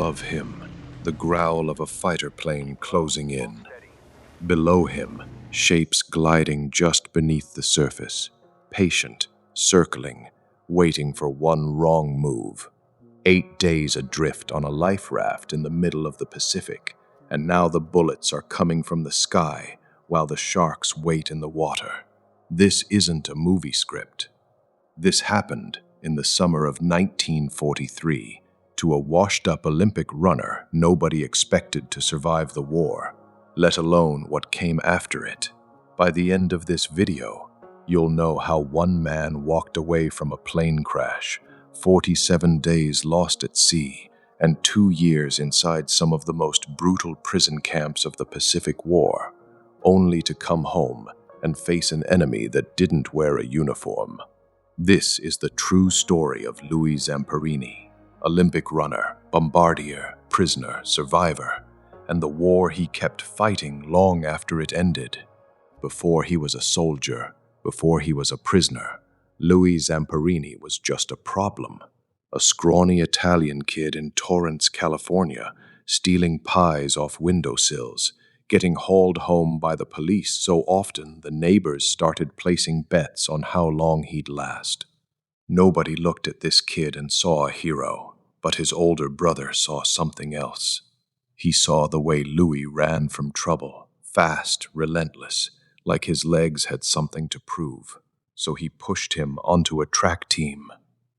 Above him, the growl of a fighter plane closing in. Below him, shapes gliding just beneath the surface, patient, circling, waiting for one wrong move. 8 days adrift on a life raft in the middle of the Pacific, and now the bullets are coming from the sky while the sharks wait in the water. This isn't a movie script. This happened in the summer of 1943 to a washed-up Olympic runner nobody expected to survive the war, let alone what came after it. By the end of this video, you'll know how one man walked away from a plane crash, 47 days lost at sea, and 2 years inside some of the most brutal prison camps of the Pacific War, only to come home and face an enemy that didn't wear a uniform. This is the true story of Louis Zamperini, Olympic runner, bombardier, prisoner, survivor, and the war he kept fighting long after it ended. Before he was a soldier, before he was a prisoner, Louis Zamperini was just a problem. A scrawny Italian kid in Torrance, California, stealing pies off windowsills, getting hauled home by the police so often the neighbors started placing bets on how long he'd last. Nobody looked at this kid and saw a hero, but his older brother saw something else. He saw the way Louis ran from trouble, fast, relentless, like his legs had something to prove. So he pushed him onto a track team,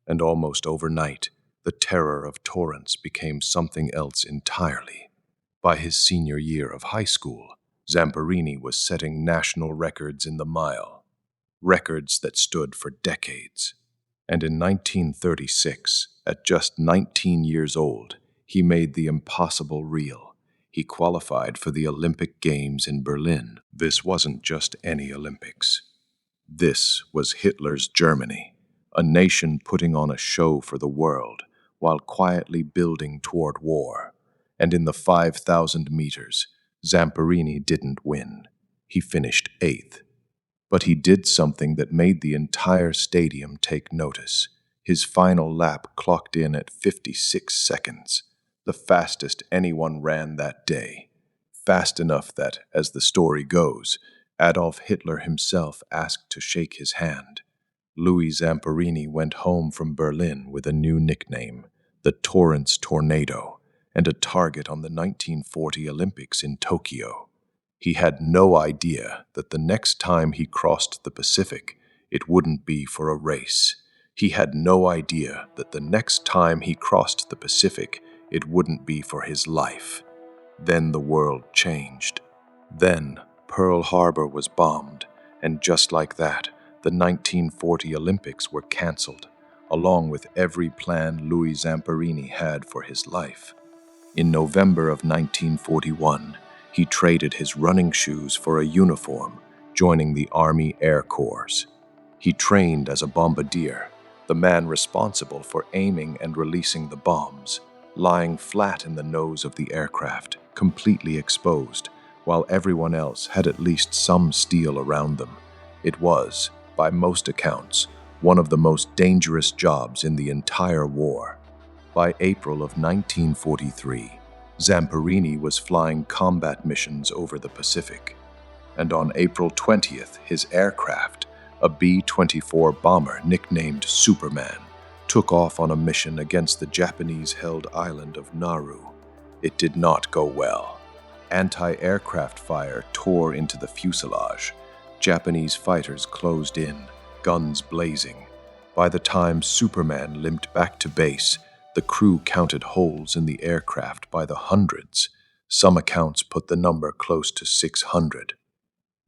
and almost overnight, the terror of Torrance became something else entirely. By his senior year of high school, Zamperini was setting national records in the mile, records that stood for decades. And in 1936, at just 19 years old, he made the impossible real. He qualified for the Olympic Games in Berlin. This wasn't just any Olympics. This was Hitler's Germany, a nation putting on a show for the world while quietly building toward war. And in the 5,000 meters, Zamperini didn't win. He finished 8th. But he did something that made the entire stadium take notice. His final lap clocked in at 56 seconds, the fastest anyone ran that day. Fast enough that, as the story goes, Adolf Hitler himself asked to shake his hand. Louis Zamperini went home from Berlin with a new nickname, the Torrance Tornado, and a target on the 1940 Olympics in Tokyo. He had no idea that the next time he crossed the Pacific, it wouldn't be for a race. He had no idea that the next time he crossed the Pacific, it wouldn't be for his life. Then the world changed. Then Pearl Harbor was bombed, and just like that, the 1940 Olympics were canceled, along with every plan Louis Zamperini had for his life. In November of 1941, he traded his running shoes for a uniform, joining the Army Air Corps. He trained as a bombardier, the man responsible for aiming and releasing the bombs, lying flat in the nose of the aircraft, completely exposed, while everyone else had at least some steel around them. It was, by most accounts, one of the most dangerous jobs in the entire war. By April of 1943, Zamperini was flying combat missions over the Pacific. And on April 20th, his aircraft, a B-24 bomber nicknamed Superman, took off on a mission against the Japanese-held island of Nauru. It did not go well. Anti-aircraft fire tore into the fuselage. Japanese fighters closed in, guns blazing. By the time Superman limped back to base, the crew counted holes in the aircraft by the hundreds. Some accounts put the number close to 600.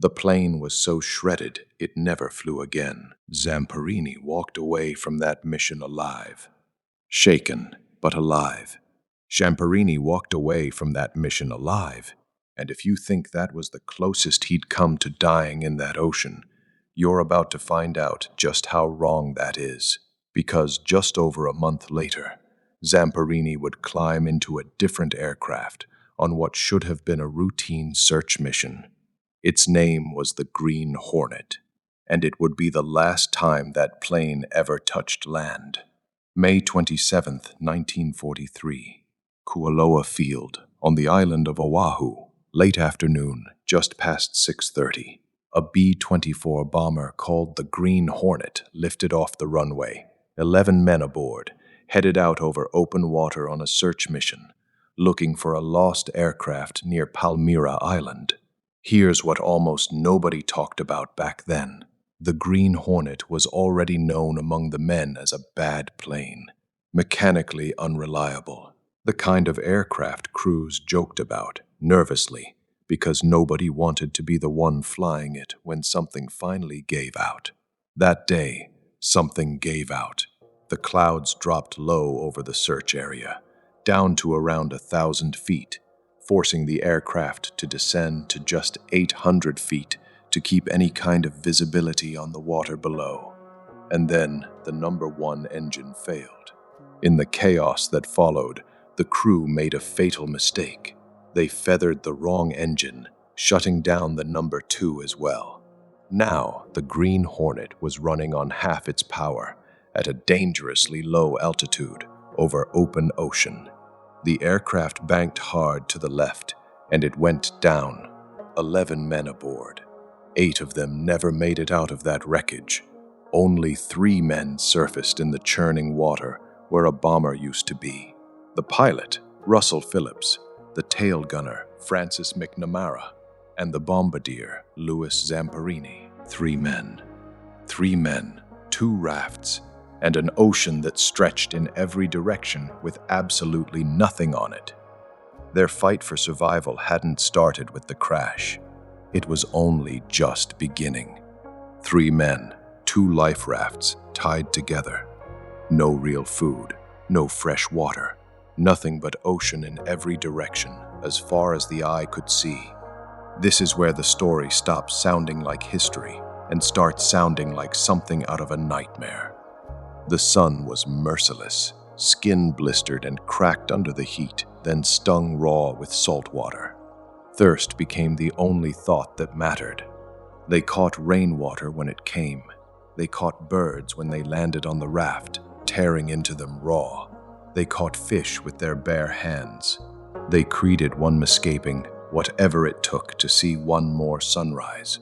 The plane was so shredded it never flew again. Zamperini walked away from that mission alive. Shaken, but alive. Zamperini walked away from that mission alive, and if you think that was the closest he'd come to dying in that ocean, you're about to find out just how wrong that is. Because just over a month later, Zamperini would climb into a different aircraft on what should have been a routine search mission. Its name was the Green Hornet, and it would be the last time that plane ever touched land. May 27, 1943. Kualoa Field, on the island of Oahu, late afternoon, just past 6:30. A B-24 bomber called the Green Hornet lifted off the runway, 11 men aboard, headed out over open water on a search mission, looking for a lost aircraft near Palmyra Island. Here's what almost nobody talked about back then. The Green Hornet was already known among the men as a bad plane, mechanically unreliable, the kind of aircraft crews joked about, nervously, because nobody wanted to be the one flying it when something finally gave out. That day, something gave out. The clouds dropped low over the search area, down to around 1,000 feet, forcing the aircraft to descend to just 800 feet to keep any kind of visibility on the water below. And then the number 1 engine failed. In the chaos that followed, the crew made a fatal mistake. They feathered the wrong engine, shutting down the number 2 as well. Now, the Green Hornet was running on half its power, at a dangerously low altitude, over open ocean. The aircraft banked hard to the left, and it went down. 11 men aboard. 8 of them never made it out of that wreckage. Only 3 men surfaced in the churning water where a bomber used to be. The pilot, Russell Phillips, the tail gunner, Francis McNamara, and the bombardier, Louis Zamperini. 3 men. 3 men, 2 rafts, and an ocean that stretched in every direction with absolutely nothing on it. Their fight for survival hadn't started with the crash. It was only just beginning. 3 men, 2 life rafts tied together. No real food, no fresh water, nothing but ocean in every direction, as far as the eye could see. This is where the story stops sounding like history and starts sounding like something out of a nightmare. The sun was merciless, skin blistered and cracked under the heat, then stung raw with salt water. Thirst became the only thought that mattered. They caught rainwater when it came. They caught birds when they landed on the raft, tearing into them raw. They caught fish with their bare hands. They created one escaping whatever it took to see one more sunrise.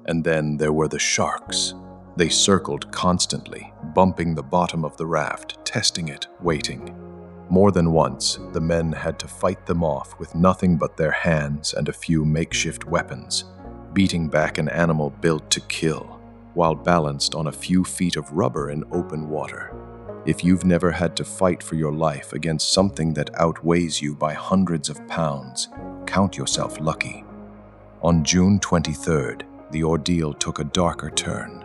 And then there were the sharks. They circled constantly, bumping the bottom of the raft, testing it, waiting. More than once, the men had to fight them off with nothing but their hands and a few makeshift weapons, beating back an animal built to kill, while balanced on a few feet of rubber in open water. If you've never had to fight for your life against something that outweighs you by hundreds of pounds, count yourself lucky. On June 23rd, the ordeal took a darker turn.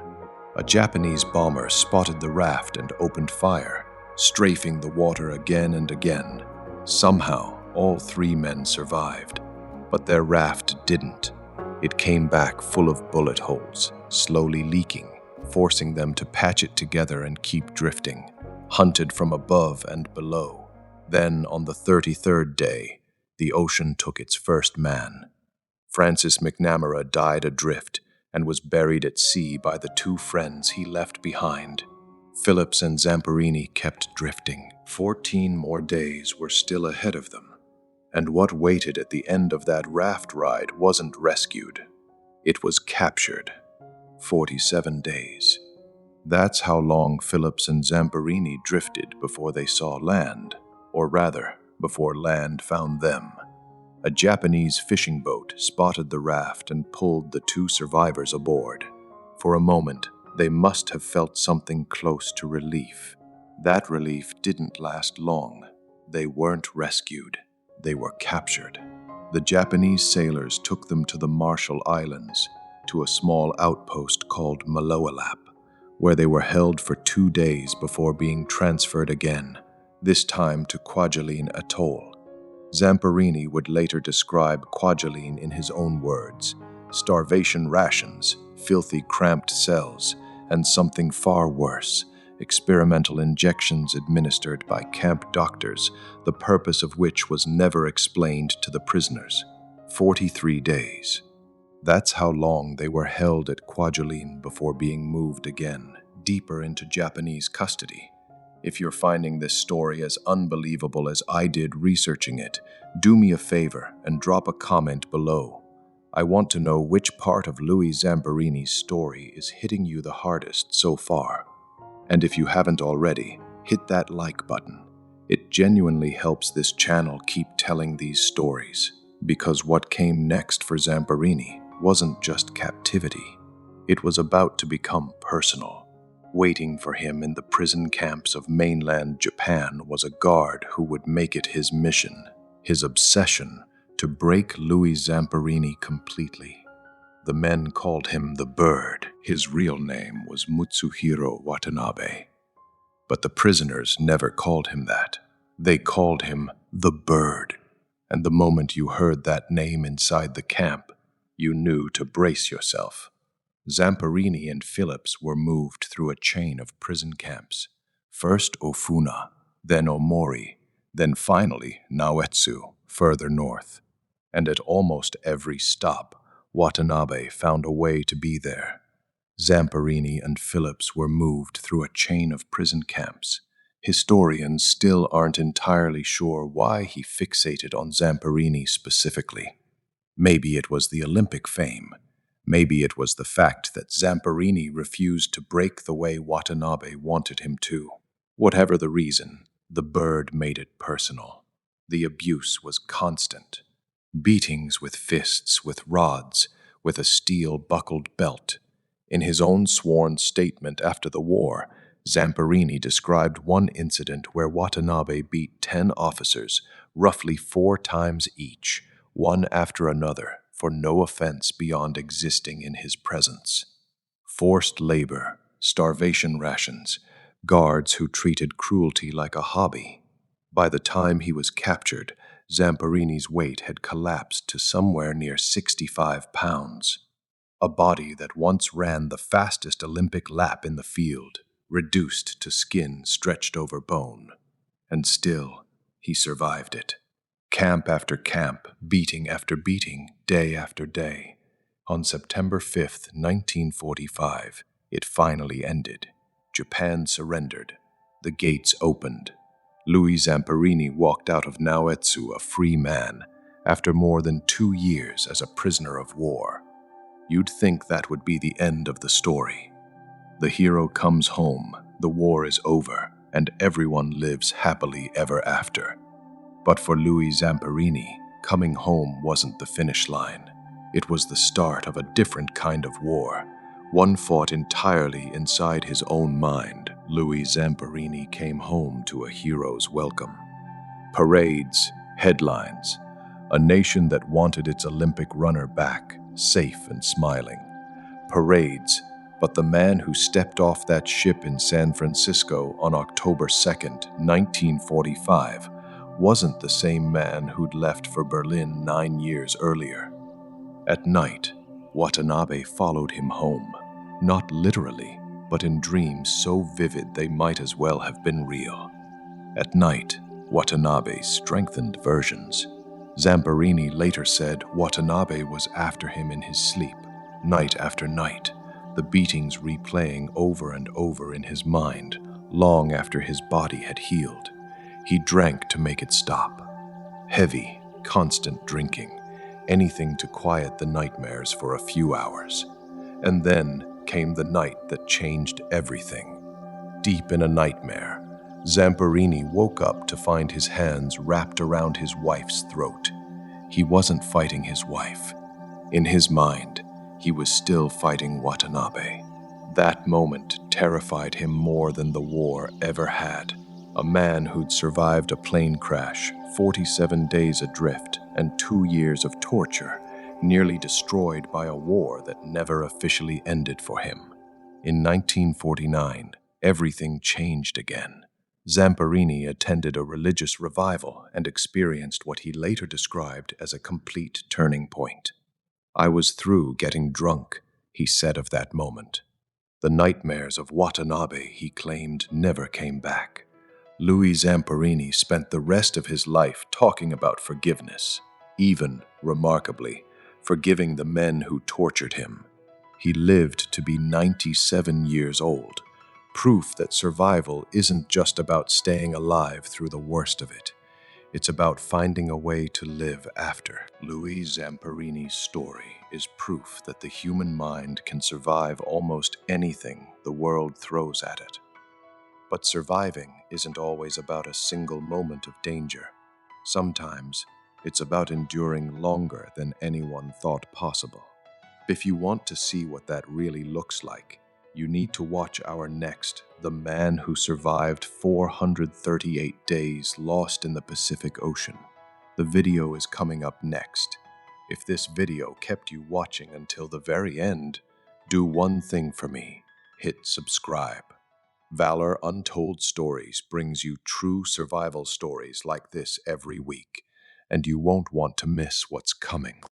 A Japanese bomber spotted the raft and opened fire, strafing the water again and again. Somehow, all 3 men survived, but their raft didn't. It came back full of bullet holes, slowly leaking, forcing them to patch it together and keep drifting, hunted from above and below. Then, on the 33rd day, the ocean took its first man. Francis McNamara died adrift and was buried at sea by the 2 friends he left behind. Phillips and Zamperini kept drifting. 14 more days were still ahead of them, and what waited at the end of that raft ride wasn't rescued. It was captured. 47 days. That's how long Phillips and Zamperini drifted before they saw land, or rather, before land found them. A Japanese fishing boat spotted the raft and pulled the 2 survivors aboard. For a moment, they must have felt something close to relief. That relief didn't last long. They weren't rescued. They were captured. The Japanese sailors took them to the Marshall Islands, to a small outpost called Maloelap, where they were held for 2 days before being transferred again, this time to Kwajalein Atoll. Zamperini would later describe Kwajalein in his own words: starvation rations, filthy cramped cells, and something far worse, experimental injections administered by camp doctors, the purpose of which was never explained to the prisoners. 43 days. That's how long they were held at Kwajalein before being moved again, deeper into Japanese custody. If you're finding this story as unbelievable as I did researching it, do me a favor and drop a comment below. I want to know which part of Louis Zamperini's story is hitting you the hardest so far. And if you haven't already, hit that like button. It genuinely helps this channel keep telling these stories, because what came next for Zamperini wasn't just captivity. It was about to become personal. Waiting for him in the prison camps of mainland Japan was a guard who would make it his mission, his obsession, to break Louis Zamperini completely. The men called him the Bird. His real name was Mutsuhiro Watanabe. But the prisoners never called him that. They called him the Bird. And the moment you heard that name inside the camp, you knew to brace yourself. Zamperini and Phillips were moved through a chain of prison camps. First Ofuna, then Omori, then finally Naoetsu, further north. And at almost every stop, Watanabe found a way to be there. Zamperini and Phillips were moved through a chain of prison camps. Historians still aren't entirely sure why he fixated on Zamperini specifically. Maybe it was the Olympic fame. Maybe it was the fact that Zamperini refused to break the way Watanabe wanted him to. Whatever the reason, the Bird made it personal. The abuse was constant. Beatings with fists, with rods, with a steel-buckled belt. In his own sworn statement after the war, Zamperini described one incident where Watanabe beat 10 officers, roughly 4 times each, one after another, for no offense beyond existing in his presence. Forced labor, starvation rations, guards who treated cruelty like a hobby. By the time he was captured, Zamperini's weight had collapsed to somewhere near 65 pounds. A body that once ran the fastest Olympic lap in the field, reduced to skin stretched over bone. And still, he survived it. Camp after camp, beating after beating, day after day. On September 5th, 1945, it finally ended. Japan surrendered. The gates opened. Louis Zamperini walked out of Naoetsu a free man after more than 2 years as a prisoner of war. You'd think that would be the end of the story. The hero comes home, the war is over, and everyone lives happily ever after. But for Louis Zamperini, coming home wasn't the finish line. It was the start of a different kind of war, one fought entirely inside his own mind. Louis Zamperini came home to a hero's welcome. Parades, headlines, a nation that wanted its Olympic runner back, safe and smiling. Parades, but the man who stepped off that ship in San Francisco on October 2nd, 1945, wasn't the same man who'd left for Berlin 9 years earlier. At night, Watanabe followed him home, not literally, but in dreams so vivid they might as well have been real. At night, Watanabe strengthened versions. Zamperini later said Watanabe was after him in his sleep, night after night, the beatings replaying over and over in his mind, long after his body had healed. He drank to make it stop. Heavy, constant drinking, anything to quiet the nightmares for a few hours. And then came the night that changed everything. Deep in a nightmare, Zamperini woke up to find his hands wrapped around his wife's throat. He wasn't fighting his wife. In his mind, he was still fighting Watanabe. That moment terrified him more than the war ever had. A man who'd survived a plane crash, 47 days adrift, and 2 years of torture, nearly destroyed by a war that never officially ended for him. In 1949, everything changed again. Zamperini attended a religious revival and experienced what he later described as a complete turning point. "I was through getting drunk," he said of that moment. The nightmares of Watanabe, he claimed, never came back. Louis Zamperini spent the rest of his life talking about forgiveness, even, remarkably, forgiving the men who tortured him. He lived to be 97 years old, Proof that survival isn't just about staying alive through the worst of it. It's about finding a way to live after. Louis Zamperini's story is proof that the human mind can survive almost anything the world throws at it. But surviving isn't always about a single moment of danger. Sometimes it's about enduring longer than anyone thought possible. If you want to see what that really looks like, you need to watch our next, The Man Who Survived 438 Days Lost in the Pacific Ocean. The video is coming up next. If this video kept you watching until the very end, do one thing for me: hit subscribe. Valor Untold Stories brings you true survival stories like this every week, and you won't want to miss what's coming.